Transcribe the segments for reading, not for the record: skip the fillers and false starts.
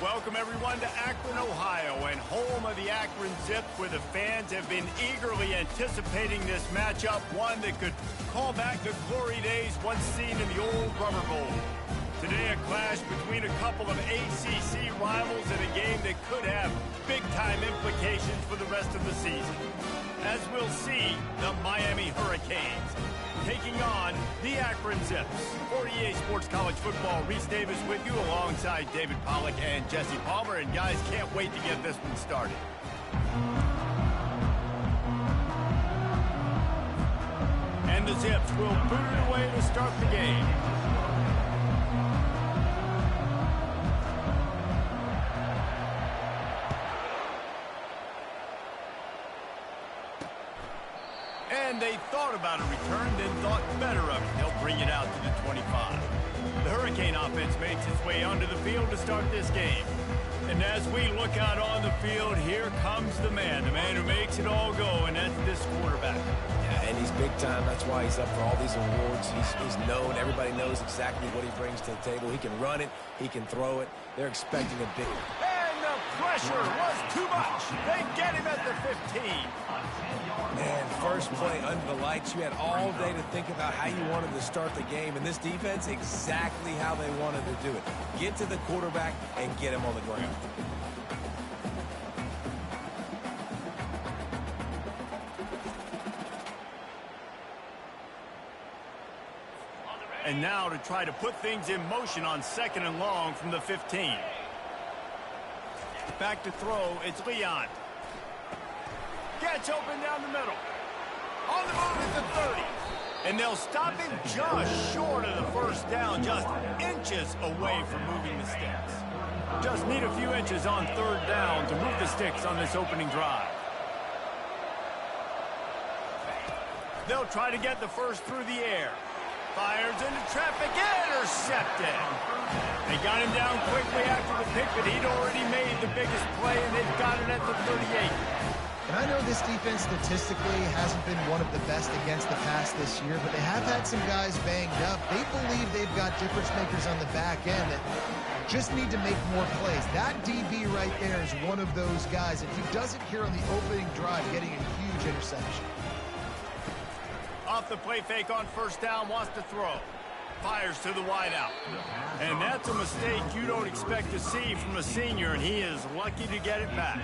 Welcome, everyone, to Akron, Ohio, and home of the Akron Zips, where the fans have been eagerly anticipating this matchup, one that could call back the glory days once seen in the old Rubber Bowl. Today, a clash between a couple of ACC rivals in a game that could have big-time implications for the rest of the season. As we'll see, the Miami Hurricanes taking on the Akron Zips. For EA Sports College Football, Reese Davis with you alongside David Pollack and Jesse Palmer. And guys, can't wait to get this one started. And the Zips will boot it away to start the game. And they thought about a return, then thought better of it. They'll bring it out to the 25. The Hurricane offense makes its way onto the field to start this game. And as we look out on the field, here comes the man who makes it all go, and that's this quarterback. Yeah, and he's big time. That's why he's up for all these awards. He's known. Everybody knows exactly what he brings to the table. He can run it. He can throw it. They're expecting a big... And the pressure was too much. They get him at the 15. Man, first play under the lights. You had all day to think about how you wanted to start the game, and this defense, exactly how they wanted to do it. Get to the quarterback and get him on the ground. And now to try to put things in motion on 2nd and long from the 15. Back to throw, it's Leon. Gets open down the middle. On the move at the 30. And they'll stop him just short of the first down, just inches away from moving the sticks. Just need a few inches on 3rd down to move the sticks on this opening drive. They'll try to get the first through the air. Fires into traffic, intercepted. They got him down quickly after the pick, but he'd already made the biggest play, and they've got it at the 38. And I know this defense statistically hasn't been one of the best against the pass this year, but they have had some guys banged up. They believe they've got difference makers on the back end that just need to make more plays. That DB right there is one of those guys, and he does it here on the opening drive, getting a huge interception. Off the play fake on 1st down, wants to throw. Fires to the wideout. And that's a mistake you don't expect to see from a senior, and he is lucky to get it back.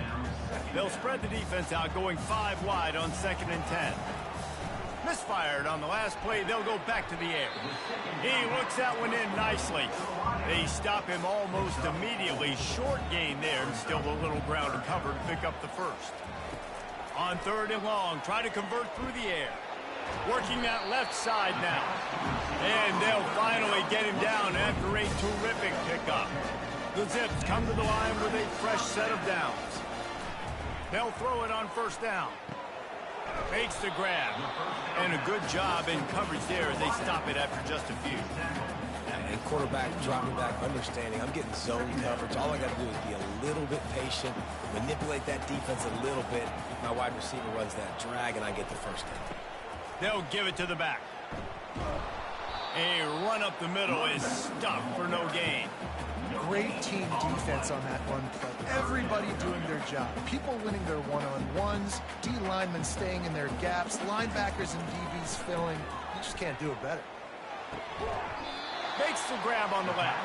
They'll spread the defense out, going 5 wide on 2nd and 10. Misfired on the last play. They'll go back to the air. He looks that one in nicely. They stop him almost immediately. Short gain there, and still a little ground to cover to pick up the first. On 3rd and long, try to convert through the air. Working that left side now. And they'll finally get him down after a terrific pickup. The Zips come to the line with a fresh set of downs. They'll throw it on 1st down. Fakes the grab. And a good job in coverage there as they stop it after just a few. And quarterback dropping back, understanding I'm getting zone coverage. All I got to do is be a little bit patient, manipulate that defense a little bit. My wide receiver runs that drag, and I get the first down. They'll give it to the back. A run up the middle is stuffed for no gain. Great team defense on that run play. Everybody doing their job. People winning their one-on-ones, D linemen staying in their gaps, linebackers and DBs filling. You just can't do it better. Makes the grab on the left.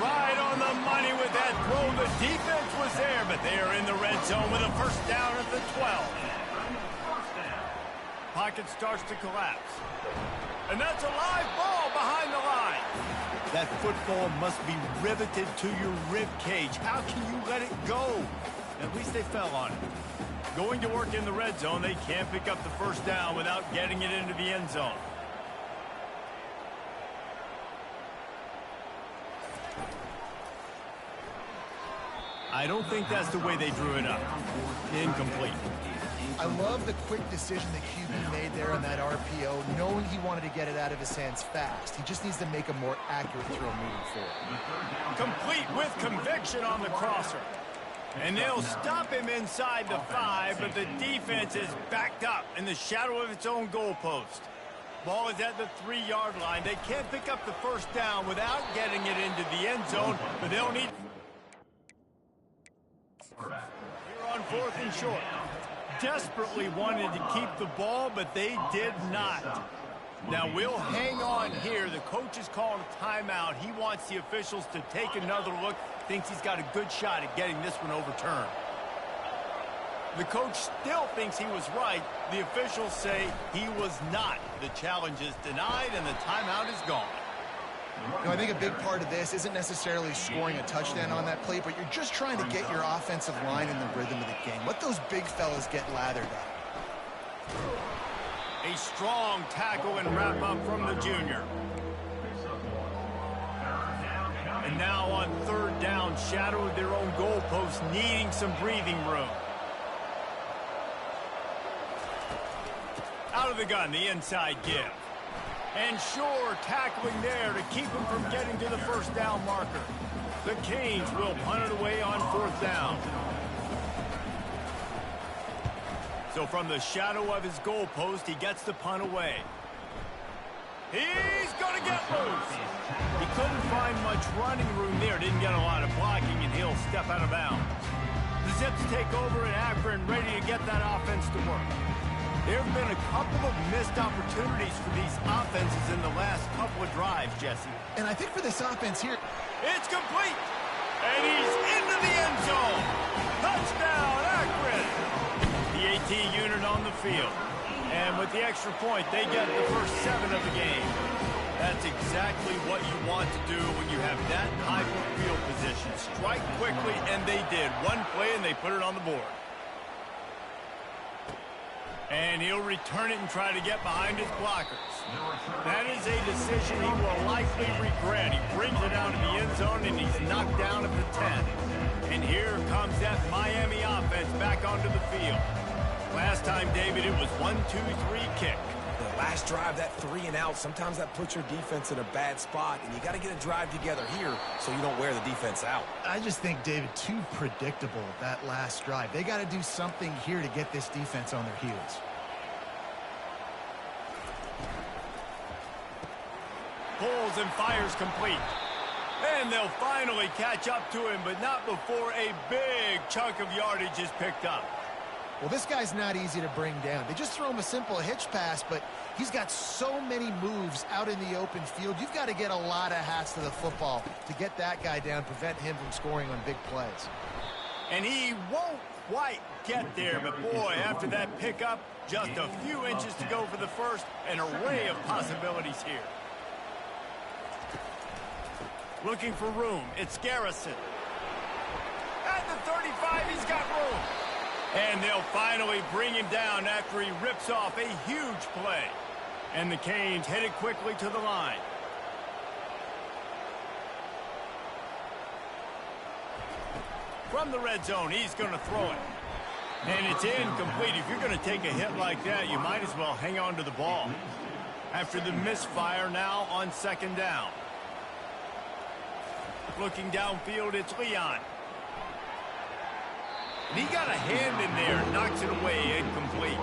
Right on the money with that throw. The defense was there, but they are in the red zone with a 1st down at the 12. Pocket starts to collapse. And that's a live ball behind the line. That football must be riveted to your rib cage. How can you let it go? At least they fell on it. Going to work in the red zone, they can't pick up the 1st down without getting it into the end zone. I don't think that's the way they drew it up. Incomplete. I love the quick decision that QB made there on that RPO, knowing he wanted to get it out of his hands fast. He just needs to make a more accurate throw moving forward. Complete with conviction on the crosser. And they'll stop him inside the 5, but the defense is backed up in the shadow of its own goalpost. Ball is at the 3-yard line. They can't pick up the 1st down without getting it into the end zone, but they'll need... Here on 4th and short. Desperately wanted to keep the ball, but they did not. Now we'll hang on here. The coach is calling a timeout. He wants the officials to take another look. Thinks he's got a good shot at getting this one overturned. The coach still thinks he was right. The officials say he was not. The challenge is denied, and the timeout is gone. You know, I think a big part of this isn't necessarily scoring a touchdown on that play, but you're just trying to get your offensive line in the rhythm of the game. Let those big fellas get lathered up. A strong tackle and wrap-up from the junior. And now on 3rd down, shadow of their own goalpost, needing some breathing room. Out of the gun, the inside give. And Shore tackling there to keep him from getting to the 1st down marker. The Canes will punt it away on 4th down. So from the shadow of his goalpost, he gets the punt away. He's going to get loose. He couldn't find much running room there. Didn't get a lot of blocking, and he'll step out of bounds. The Zips take over in Akron, ready to get that offense to work. There have been a couple of missed opportunities for these offenses in the last couple of drives, Jesse. And I think for this offense here, it's complete. And he's into the end zone. Touchdown, Akron. The AT unit on the field. And with the extra point, they get the first 7 of the game. That's exactly what you want to do when you have that type of field position. Strike quickly, and they did. One play, and they put it on the board. And he'll return it and try to get behind his blockers. That is a decision he will likely regret. He brings it down to the end zone, and he's knocked down at the 10. And here comes that Miami offense back onto the field. Last time, David, it was 1-2-3 kick. The last drive, that 3 and out, sometimes that puts your defense in a bad spot, and you got to get a drive together here so you don't wear the defense out. I just think, David, too predictable, that last drive. They got to do something here to get this defense on their heels. Pulls and fires complete. And they'll finally catch up to him, but not before a big chunk of yardage is picked up. Well, this guy's not easy to bring down. They just throw him a simple hitch pass, but he's got so many moves out in the open field. You've got to get a lot of hats to the football to get that guy down, prevent him from scoring on big plays. And he won't quite get there, but boy, after that pickup, just a few inches to go for the first, an array of possibilities here. Looking for room, it's Garrison. At the 35, he's got room. And they'll finally bring him down after he rips off a huge play. And the Canes headed quickly to the line. From the red zone, he's going to throw it. And it's incomplete. If you're going to take a hit like that, you might as well hang on to the ball. After the misfire, now on 2nd down. Looking downfield, it's Leon. And he got a hand in there, knocks it away, incomplete.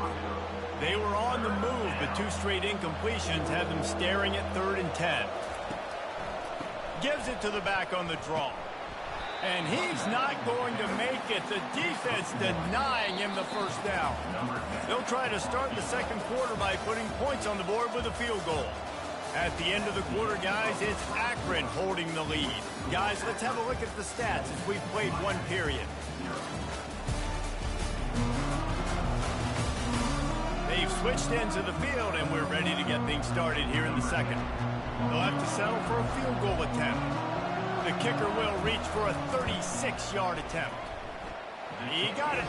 They were on the move, but 2 straight incompletions had them staring at 3rd and 10. Gives it to the back on the draw. And he's not going to make it. The defense denying him the first down. They'll try to start the 2nd quarter by putting points on the board with a field goal. At the end of the quarter, guys, it's Akron holding the lead. Guys, let's have a look at the stats as we've played 1 period. They've switched ends of the field, and we're ready to get things started here in the 2nd. They'll have to settle for a field goal attempt. The kicker will reach for a 36-yard attempt. He got it.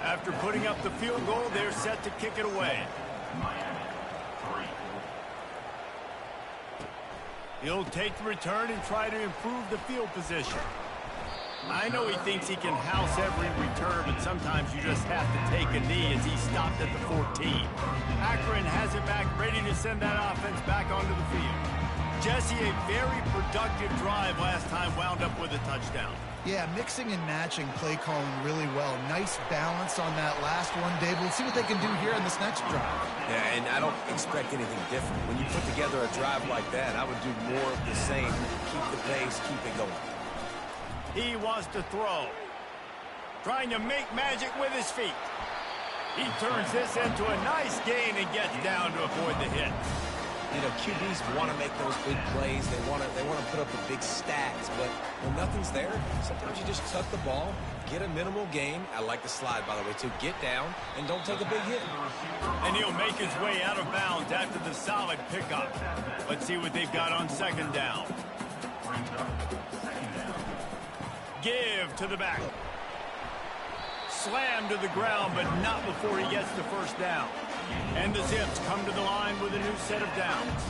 After putting up the field goal, they're set to kick it away. He'll take the return and try to improve the field position. I know he thinks he can house every return, but sometimes you just have to take a knee as he stopped at the 14. Akron has it back, ready to send that offense back onto the field. Jesse, a very productive drive last time, wound up with a touchdown. Yeah, mixing and matching play calling really well. Nice balance on that last one, Dave. We'll see what they can do here in this next drive. Yeah, and I don't expect anything different. When you put together a drive like that, I would do more of the same. Keep the pace, keep it going. He wants to throw. Trying to make magic with his feet. He turns this into a nice gain and gets down to avoid the hit. You know, QBs want to make those big plays. They want to put up the big stats. But when nothing's there, sometimes you just tuck the ball, get a minimal gain. I like the slide, by the way, too. Get down and don't take a big hit. And he'll make his way out of bounds after the solid pickup. Let's see what they've got on second down. Give to the back. Slam to the ground, but not before he gets the first down. And the Zips come to the line with a new set of downs.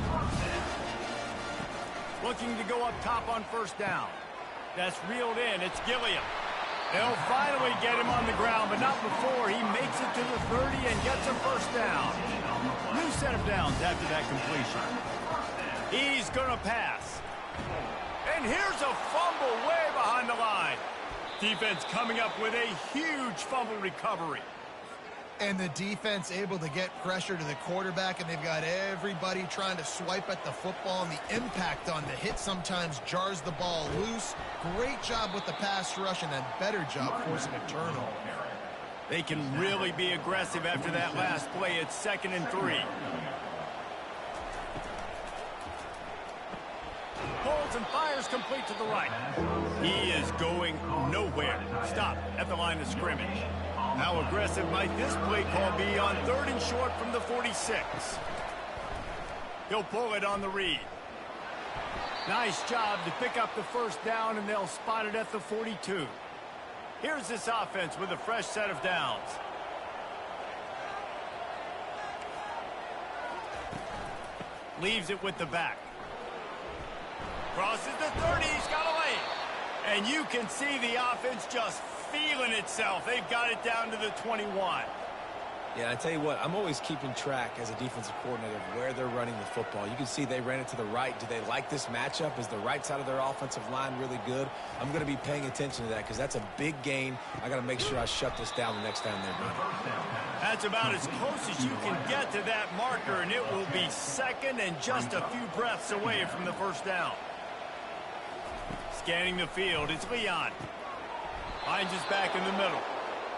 Looking to go up top on first down. That's reeled in. It's Gilliam. They'll finally get him on the ground, but not before he makes it to the 30 and gets a first down. New set of downs after that completion. He's going to pass. And here's a fumble way behind the line. Defense coming up with a huge fumble recovery. And the defense able to get pressure to the quarterback, and they've got everybody trying to swipe at the football, and the impact on the hit sometimes jars the ball loose. Great job with the pass rush, and a better job forcing a turnover. They can really be aggressive after that last play. It's 2nd and 3. Pulls and fires complete to the right. He is going nowhere. Stop at the line of scrimmage. How aggressive might this play call be on 3rd and short from the 46? He'll pull it on the read. Nice job to pick up the first down, and they'll spot it at the 42. Here's this offense with a fresh set of downs. Leaves it with the back. Crosses the 30, he's got a lane. And you can see the offense just feeling itself. They've got it down to the 21. Yeah, I tell you what, I'm always keeping track as a defensive coordinator of where they're running the football. You can see they ran it to the right. Do they like this matchup? Is the right side of their offensive line really good? I'm going to be paying attention to that because that's a big gain. I got to make sure I shut this down the next time they're running. That's about as close as you can get to that marker, and it will be 2nd and just a few breaths away from the first down. Scanning the field, it's Leon. Finds his back in the middle.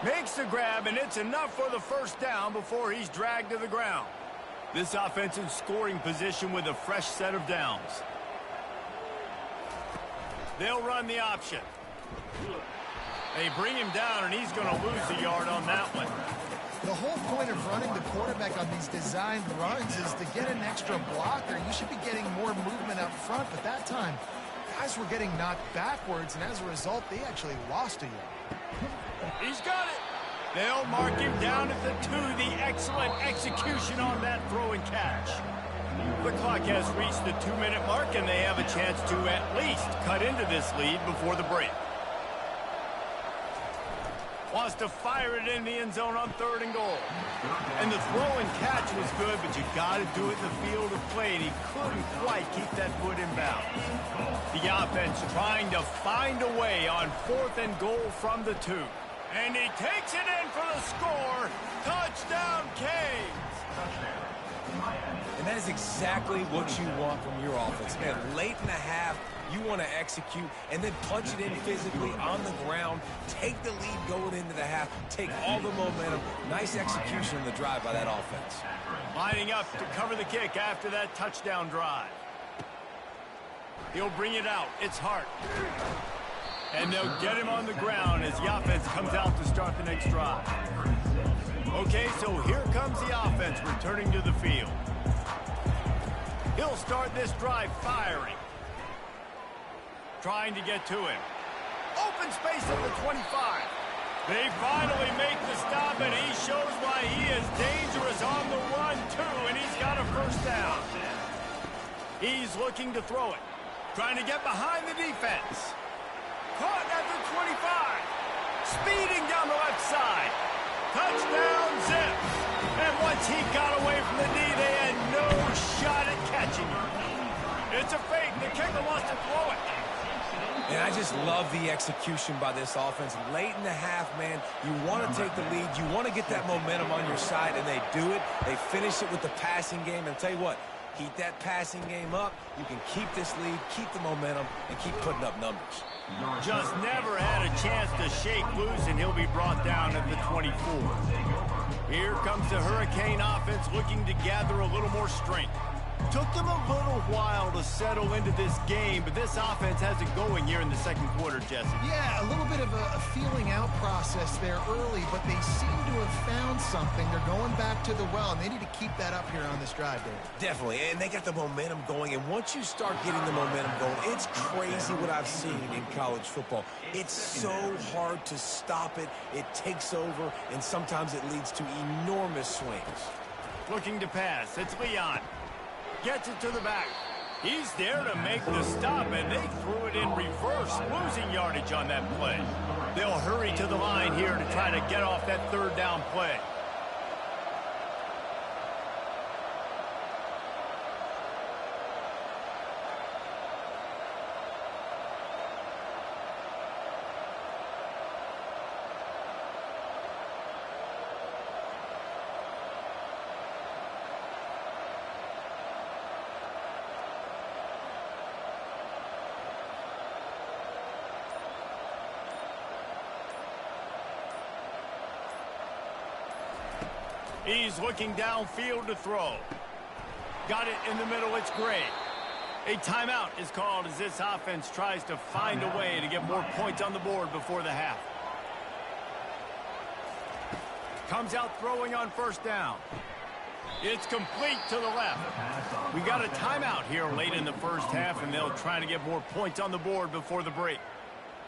Makes the grab, and it's enough for the first down before he's dragged to the ground. This offense in scoring position with a fresh set of downs. They'll run the option. They bring him down, and he's going to lose a yard on that one. The whole point of running the quarterback on these designed runs is to get an extra blocker. You should be getting more movement up front, but that time, guys were getting knocked backwards, and as a result, they actually lost a yard. He's got it. They'll mark him down at the 2. The excellent execution on that throw and catch. The clock has reached the 2-minute mark, and they have a chance to at least cut into this lead before the break. Wants to fire it in the end zone on 3rd and goal. And the throw and catch was good, but you got to do it in the field of play, and he couldn't quite keep that foot in bounds. The offense trying to find a way on 4th and goal from the 2. And he takes it in for the score. Touchdown, Canes. And that is exactly what you want from your offense. Man, late in the half, you want to execute and then punch it in physically on the ground. Take the lead going into the half. Take all the momentum. Nice execution on the drive by that offense. Lining up to cover the kick after that touchdown drive. He'll bring it out. It's Hart. And they'll get him on the ground as the offense comes out to start the next drive. Okay, so here comes the offense returning to the field. He'll start this drive firing. Trying to get to him. Open space at the 25. They finally make the stop, and he shows why he is dangerous on the run, too, and he's got a first down. He's looking to throw it. Trying to get behind the defense. Caught at the 25. Speeding down the left side. Touchdown, Zips. And once he got away from the knee, they had no shot at catching him. It's a fake. The kicker wants to throw it. And I just love the execution by this offense. Late in the half, man, you want to take the lead. You want to get that momentum on your side, and they do it. They finish it with the passing game. And I'll tell you what, keep that passing game up. You can keep this lead, keep the momentum, and keep putting up numbers. Just never had a chance to shake loose, and he'll be brought down at the 24. Here comes the Hurricane offense looking to gather a little more strength. Took them a little while to settle into this game, but this offense has it going here in the second quarter, Jesse. Yeah, a little bit of a feeling out process there early, but they seem to have found something. They're going back to the well, and they need to keep that up here on this drive, Dave. Definitely, and they got the momentum going, and once you start getting the momentum going, it's crazy what I've seen in college football. It's so hard to stop it. It takes over, and sometimes it leads to enormous swings. Looking to pass. It's Leon. Gets it to the back. He's there to make the stop, and they threw it in reverse, losing yardage on that play. They'll hurry to the line here to try to get off that third down play. He's looking downfield to throw. Got it in the middle. It's great. A timeout is called as this offense tries to find a way to get more points on the board before the half. Comes out throwing on first down. It's complete to the left. We got a timeout here late in the first half, and they'll try to get more points on the board before the break.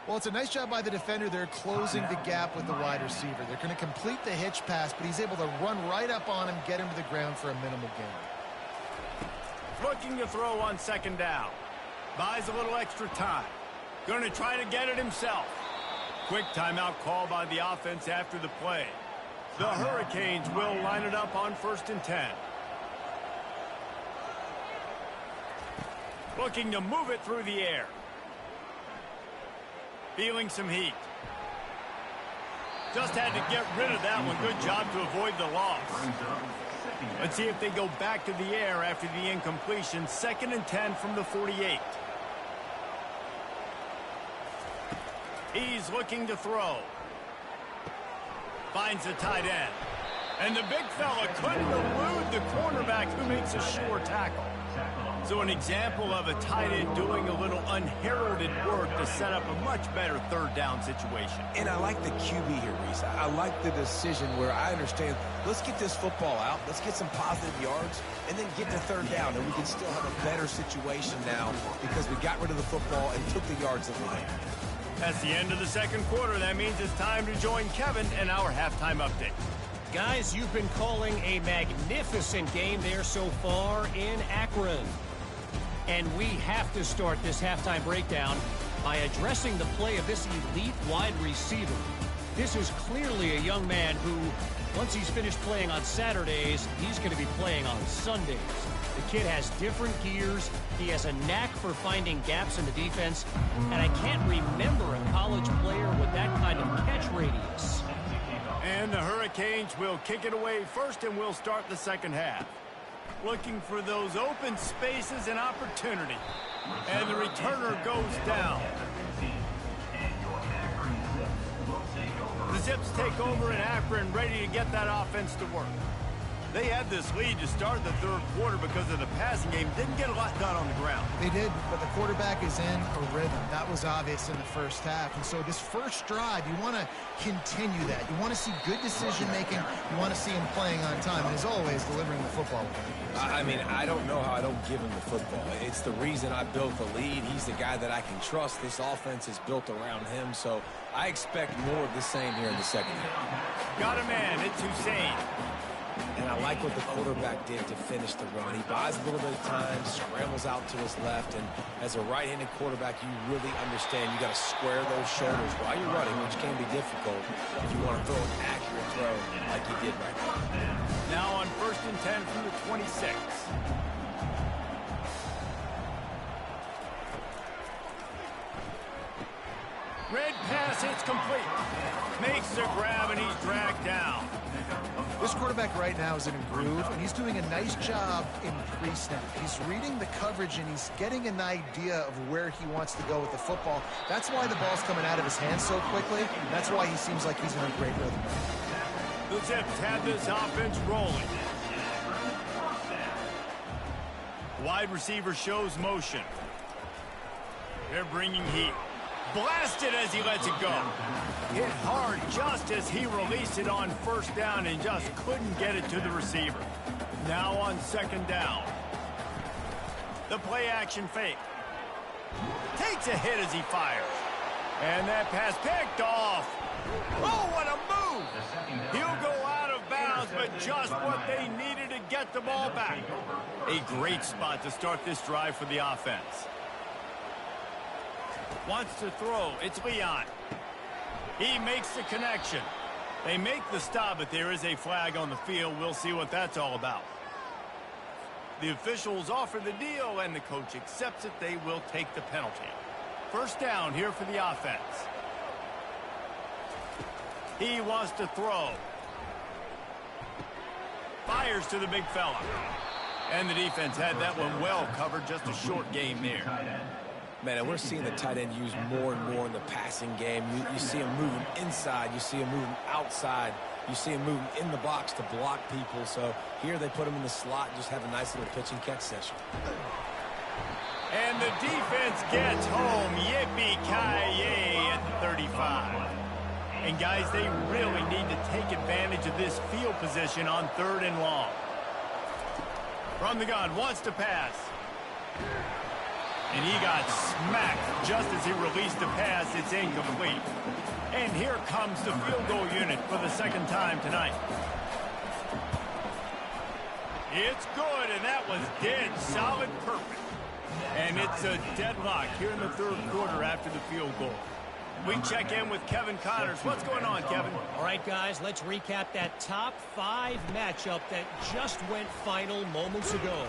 Well, it's a nice job by the defender. They're closing the gap with the wide receiver. They're going to complete the hitch pass, but he's able to run right up on him, get him to the ground for a minimal gain. Looking to throw on second down. Buys a little extra time. Going to try to get it himself. Quick timeout call by the offense after the play. The Hurricanes will line it up on 1st and 10. Looking to move it through the air. Feeling some heat. Just had to get rid of that one. Good job to avoid the loss. Let's see if they go back to the air after the incompletion. 2nd and 10 from the 48. He's looking to throw. Finds the tight end. And the big fella couldn't elude the cornerback who makes a sure tackle. So an example of a tight end doing a little unheralded work to set up a much better third down situation. And I like the QB here, Reese. I like the decision where I understand, let's get this football out, let's get some positive yards, and then get to third down, and we can still have a better situation now because we got rid of the football and took the yards that we had. That's the end of the second quarter. That means it's time to join Kevin in our halftime update. Guys, you've been calling a magnificent game there so far in Akron. And we have to start this halftime breakdown by addressing the play of this elite wide receiver. This is clearly a young man who, once he's finished playing on Saturdays, he's going to be playing on Sundays. The kid has different gears. He has a knack for finding gaps in the defense. And I can't remember a college player with that kind of catch radius. And the Hurricanes will kick it away first, and we'll start the second half. Looking for those open spaces and opportunity. And the returner goes down. The Zips take over in Akron, ready to get that offense to work. They had this lead to start the third quarter because of the passing game. Didn't get a lot done on the ground. They did, but the quarterback is in a rhythm. That was obvious in the first half. And so this first drive, you want to continue that. You want to see good decision-making. You want to see him playing on time. And as always, delivering the football. I mean, I don't know how I don't give him the football. It's the reason I built the lead. He's the guy that I can trust. This offense is built around him. So I expect more of the same here in the second half. Got a man. It's Hussein. And I like what the quarterback did to finish the run. He buys a little bit of time, scrambles out to his left, and as a right-handed quarterback, you really understand you got to square those shoulders while you're running, which can be difficult if you want to throw an accurate throw like he did right now. Now on 1st and 10 from the 26. Red pass, it's complete. Makes the grab, and he's dragged down. This quarterback right now is in a groove, and he's doing a nice job in pre-snap. He's reading the coverage, and he's getting an idea of where he wants to go with the football. That's why the ball's coming out of his hands so quickly. That's why he seems like he's in a great rhythm. The Zips have this offense rolling. Wide receiver shows motion. They're bringing heat. Blasted as he lets it go. Hit hard just as he released it on first down and just couldn't get it to the receiver. Now on second down. The play action fake. Takes a hit as he fires. And that pass picked off. Oh, what a move! He'll go out of bounds, but just what they needed to get the ball back. A great spot to start this drive for the offense. Wants to throw. It's Leon. He makes the connection. They make the stop, but there is a flag on the field. We'll see what that's all about. The officials offer the deal, and the coach accepts it. They will take the penalty. First down here for the offense. He wants to throw. Fires to the big fella. And the defense had that one well covered. Just a short game there. Man, and we're seeing the tight end used more and more in the passing game. You see him moving inside. You see him moving outside. You see him moving in the box to block people. So here they put him in the slot and just have a nice little pitch and catch session. And the defense gets home. Yippee-ki-yay at the 35. And, guys, they really need to take advantage of this field position on third and long. From the gun, wants to pass. And he got smacked just as he released the pass. It's incomplete. And here comes the field goal unit for the second time tonight. It's good, and that was dead solid perfect. And it's a deadlock here in the third quarter after the field goal. We check in with Kevin Connors. What's going on, Kevin? All right, guys, let's recap that top 5 matchup that just went final moments ago.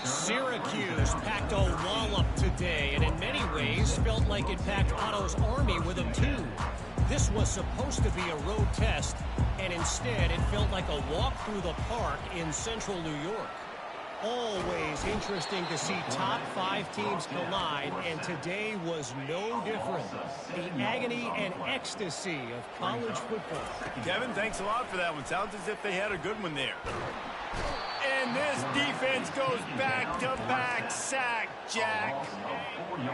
Syracuse packed a wallop today, and in many ways felt like it packed Otto's Army with them too. This was supposed to be a road test, and instead it felt like a walk through the park in central New York. Always interesting to see top 5 teams collide, and today was no different. The agony and ecstasy of college football. Kevin, thanks a lot for that one. Sounds as if they had a good one there. And this defense goes back-to-back sack, Jack.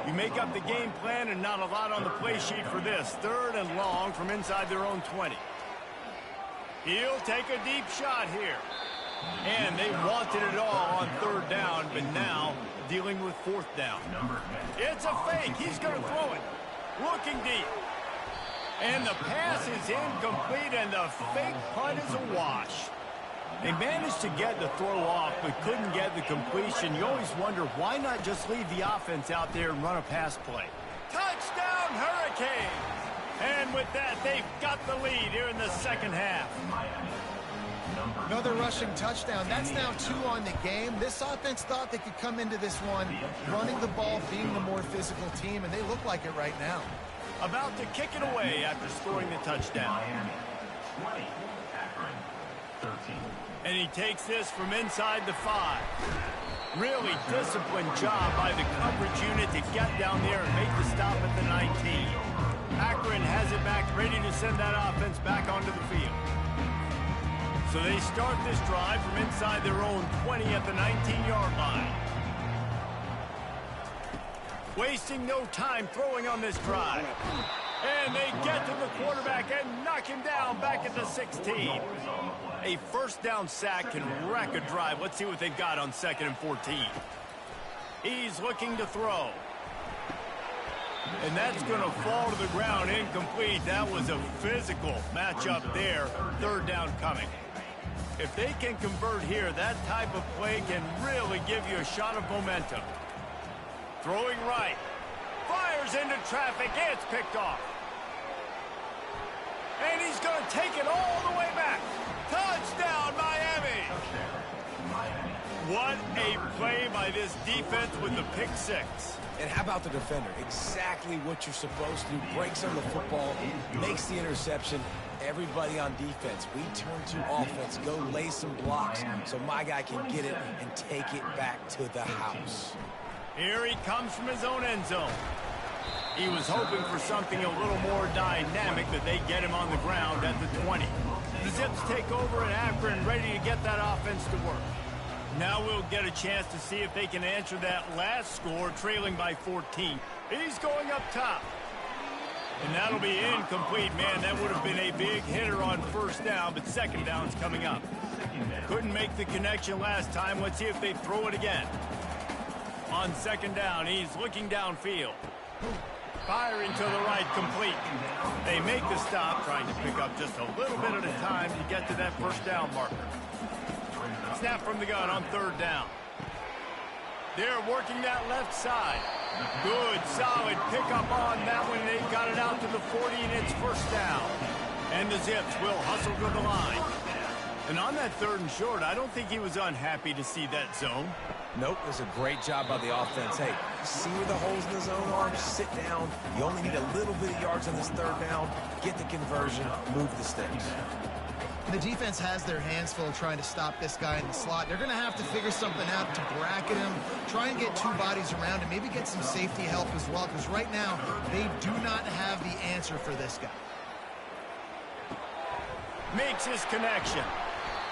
You make up the game plan and not a lot on the play sheet for this. Third and long from inside their own 20. He'll take a deep shot here. And they wanted it all on third down, but now dealing with fourth down. It's a fake. He's going to throw it. Looking deep. And the pass is incomplete, and the fake punt is a wash. They managed to get the throw off, but couldn't get the completion. You always wonder, why not just leave the offense out there and run a pass play? Touchdown, Hurricanes! And with that, they've got the lead here in the second half. Another rushing touchdown. That's now 2 on the game. This offense thought they could come into this one running the ball, being the more physical team, and they look like it right now. About to kick it away after scoring the touchdown. 20, Akron, 13. And he takes this from inside the 5. Really disciplined job by the coverage unit to get down there and make the stop at the 19. Akron has it back, ready to send that offense back onto the field. So they start this drive from inside their own 20 at the 19-yard line. Wasting no time throwing on this drive. And they get to the quarterback and knock him down back at the 16. A first down sack can wreck a drive. Let's see what they've got on 2nd and 14. He's looking to throw. And that's going to fall to the ground incomplete. That was a physical matchup there. Third down coming. If they can convert here, that type of play can really give you a shot of momentum. Throwing right. Fires into traffic. It's picked off. And he's going to take it all the way back. Touchdown, Miami. What a play by this defense with the pick six. And how about the defender? Exactly what you're supposed to do. Breaks on the football, makes the interception. Everybody on defense, we turn to offense. Go lay some blocks so my guy can get it and take it back to the house. Here he comes from his own end zone. He was hoping for something a little more dynamic, but they get him on the ground at the 20. The Zips take over in Akron, ready to get that offense to work. Now we'll get a chance to see if they can answer that last score, trailing by 14. He's going up top. And that'll be incomplete. Man, that would have been a big hitter on first down, but second down's coming up. Couldn't make the connection last time. Let's see if they throw it again. On second down, he's looking downfield. Firing to the right, complete. They make the stop, trying to pick up just a little bit at a time to get to that first down marker. Snap from the gun on third down. They're working that left side. Good, solid pickup on that one. They got it out to the 40, and it's first down. And the Zips will hustle to the line. And on that third and short, I don't think he was unhappy to see that zone. Nope, it was a great job by the offense. Hey, see where the holes in the zone are? Sit down. You only need a little bit of yards on this third down. Get the conversion, move the sticks. The defense has their hands full trying to stop this guy in the slot. They're going to have to figure something out to bracket him, try and get two bodies around him, maybe get some safety help as well, because right now they do not have the answer for this guy. Makes his connection.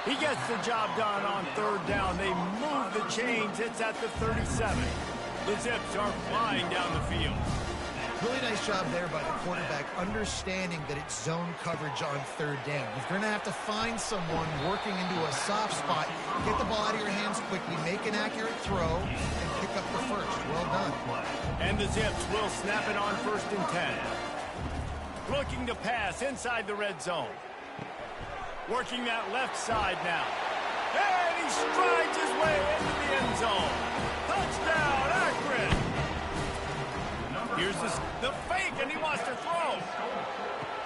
He gets the job done on third down. They move the chains. It's at the 37. The Zips are flying down the field. Really nice job there by the quarterback, understanding that it's zone coverage on third down. You're going to have to find someone working into a soft spot, get the ball out of your hands quickly, make an accurate throw, and pick up the first. Well done. And the Zips will snap it on first and 10. Looking to pass inside the red zone. Working that left side now. And he strides his way into the end zone. Touchdown, Akron! Here's the fake, and he wants to throw.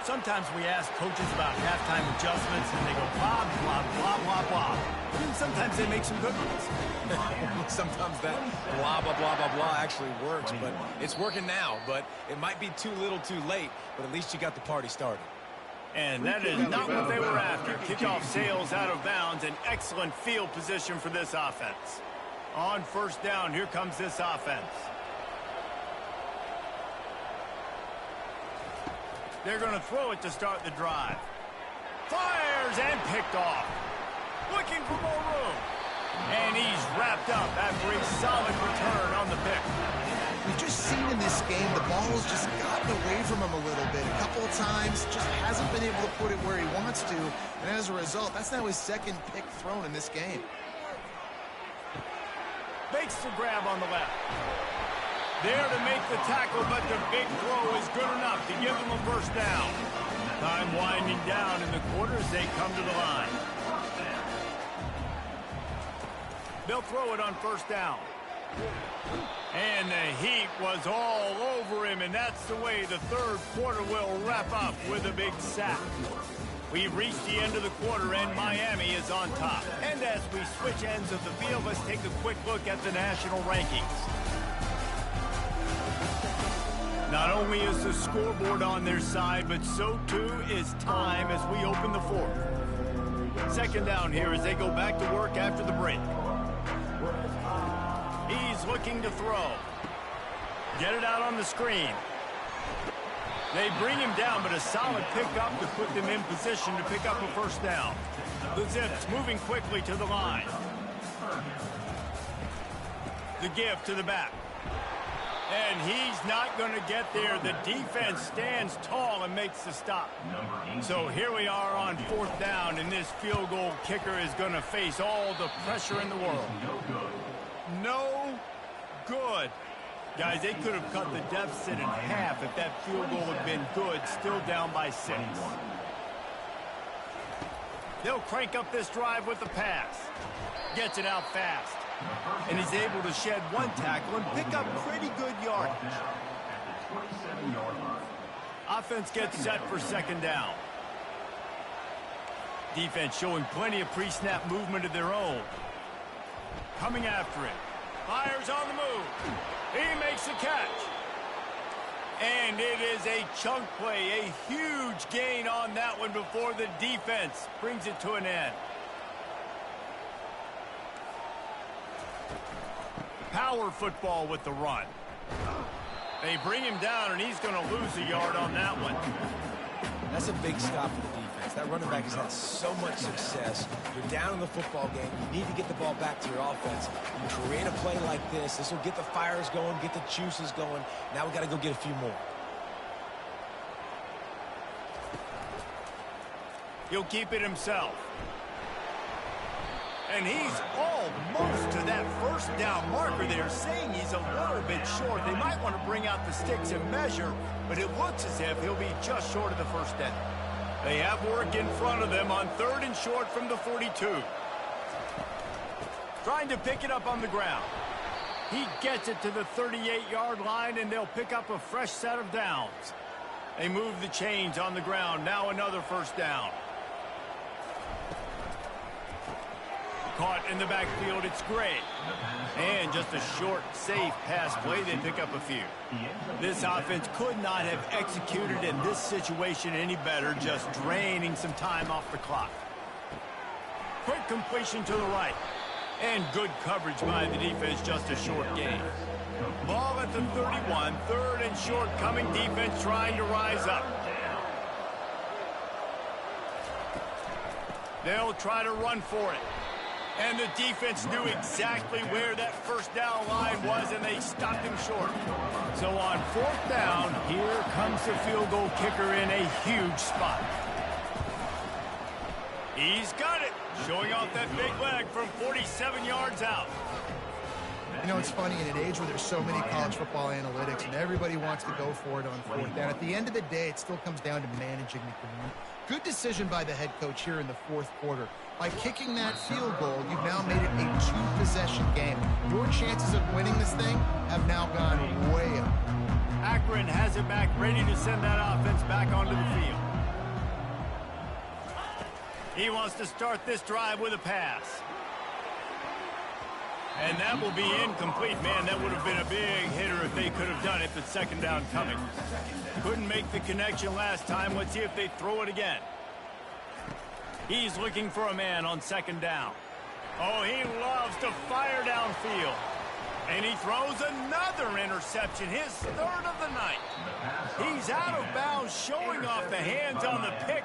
Sometimes we ask coaches about halftime adjustments, and they go blah, blah, blah, blah, blah. And sometimes they make some good ones. Sometimes that blah, blah, blah, blah, blah actually works, but it's working now. But it might be too little too late, but at least you got the party started. And that is not what they were after. Kickoff sails out of bounds. An excellent field position for this offense. On first down, here comes this offense. They're going to throw it to start the drive. Fires and picked off. Looking for more room. And he's wrapped up after a solid return on the pick. We've just seen in this game the ball's just gotten away from him a little bit. A couple of times, just hasn't been able to put it where he wants to. And as a result, that's now his second pick thrown in this game. Makes the grab on the left. There to make the tackle, but the big throw is good enough to give them a first down. Time winding down in the quarter as they come to the line. They'll throw it on first down. And the heat was all over him, and that's the way the third quarter will wrap up with a big sack. We've reached the end of the quarter, and Miami is on top. And as we switch ends of the field, let's take a quick look at the national rankings. Not only is the scoreboard on their side, but so too is time as we open the fourth. Second down here as they go back to work after the break. He's looking to throw. Get it out on the screen. They bring him down, but a solid pickup to put them in position to pick up a first down. The Zips moving quickly to the line. The give to the back. And he's not going to get there. The defense stands tall and makes the stop. So here we are on fourth down, and this field goal kicker is going to face all the pressure in the world. No good. Guys, they could have cut the deficit in half if that field goal had been good, still down by 6. They'll crank up this drive with the pass. Gets it out fast. And he's able to shed one tackle and pick up pretty good yardage. Offense gets set for second down. Defense showing plenty of pre-snap movement of their own. coming after it. Fires on the move. He makes the catch. And it is a chunk play, a huge gain on that one before the defense brings it to an end. Power football with the run. They bring him down, and he's going to lose a yard on that one. That's a big stop for the defense. That running back has had so much success. You're down in the football game. You need to get the ball back to your offense. You create a play like this. This will get the fires going, get the juices going. Now we got to go get a few more. He'll keep it himself. And he's almost to that first down marker there, saying he's a little bit short. They might want to bring out the sticks and measure, but it looks as if he'll be just short of the first down. They have work in front of them on 3rd and short from the 42. Trying to pick it up on the ground. He gets it to the 38-yard line, and they'll pick up a fresh set of downs. They move the chains on the ground. Now another first down. Caught in the backfield, it's Gray. And just a short, safe pass play, they pick up a few. This offense could not have executed in this situation any better, just draining some time off the clock. Quick completion to the right. And good coverage by the defense, just a short gain. Ball at the 31, 3rd and short coming, defense trying to rise up. They'll try to run for it. And the defense knew exactly where that first down line was, and they stopped him short. So on 4th down, here comes the field goal kicker in a huge spot. He's got it, showing off that big leg from 47 yards out. You know, it's funny, in an age where there's so many college football analytics and everybody wants to go for it on 4th down, at the end of the day, it still comes down to managing the game. Good decision by the head coach here in the 4th quarter. By kicking that field goal, you've now made it a 2-possession game. Your chances of winning this thing have now gone way up. Akron has it back, ready to send that offense back onto the field. He wants to start this drive with a pass. And that will be incomplete. Man, that would have been a big hitter if they could have done it, but 2nd down coming. Couldn't make the connection last time. Let's see if they throw it again. He's looking for a man on 2nd down. Oh, he loves to fire downfield. And he throws another interception, his 3rd of the night. He's out of bounds, showing off the hands on the pick.